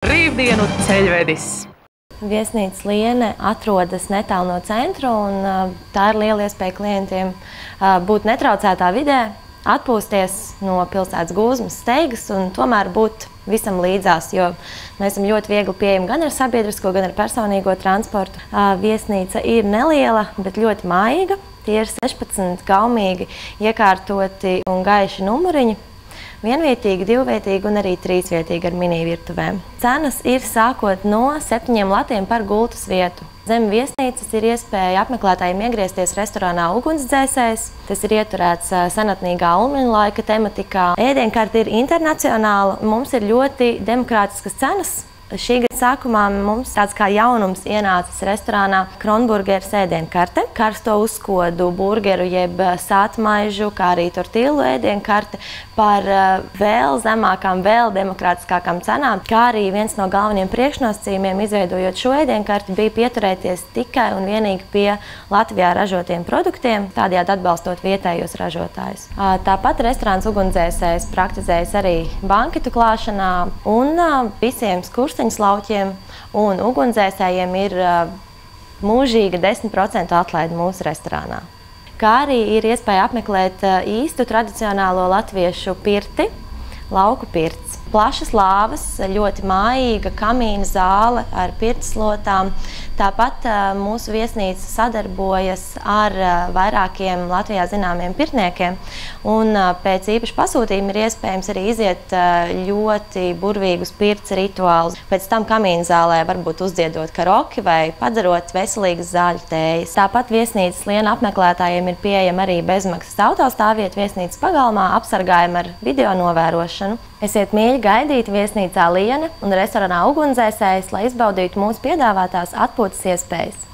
Brīvdienu ceļvedis. Viesnīca Liene atrodas netālu no centra, un tā ir liela iespēja klientiem būt netraucētā vidē, atpūsties no pilsētas gūzmas steigas un tomēr būt visam līdzās, jo mēs esam ļoti viegli pieejami gan ar sabiedrisko, gan ar personīgo transportu. Viesnīca ir neliela, bet ļoti maiga. Tie ir 16 gaumīgi iekārtoti un gaiši numuriņi. Vienvietīgi, divvietīgi un arī trīsvietīgi ar mini virtuvēm. Cenas ir sākot no 7 latiem par gultas vietu. Zem viesnīcas ir iespēja apmeklētājiem iegriezties restorānā Ugunsdzēsējs. Tas ir ieturēts senatnīgā Ulmaņa laika tematikā. Ēdienkarte ir internacionāla. Mums ir ļoti demokrātiskas cenas. Šī gada sākumā mums tāds kā jaunums ienācis restorānā Kronburgeras ēdienkarte, karsto uzkodu burgeru jeb sātmaižu, kā arī tortillu ēdienkarte par vēl zemākām, vēl demokrātiskākām cenām, kā arī viens no galvenajiem priekšnosacījumiem izveidojot šo ēdienkarti bija pieturēties tikai un vienīgi pie Latvijā ražotiem produktiem, tādējādi atbalstot vietējos ražotājus. Tāpat restorāns Ugunsdzēsējs praktizējas arī banketu klāšanā un visiem Skursteņslauķiem un ugunsdzēsējiem ir mūžīga 10% atlaide mūsu restorānā. Kā arī ir iespēja apmeklēt īstu tradicionālo latviešu pirti, lauku pirts. Plašas lāvas, ļoti mājīga kamīna zāle ar pirtslotām. Tāpat mūsu viesnīca sadarbojas ar vairākiem Latvijā zināmiem pirtniekiem. Un pēc īpaša pasūtījuma ir iespējams arī iziet ļoti burvīgus pirts rituālus. Pēc tam kamīna zālē varbūt uzdziedot karoki vai padzerot veselīgas zāļu tējas. Tāpat viesnīcas Liene apmeklētājiem ir pieejama arī bezmaksas autostāvvieta viesnīcas pagalmā, apsargājama ar video novērošanu. Esiet mīļi gaidīti viesnīcā Liene un restorānā Ugunsdzēsējs, lai izbaudītu mūsu piedāvātās atpūtas iespējas.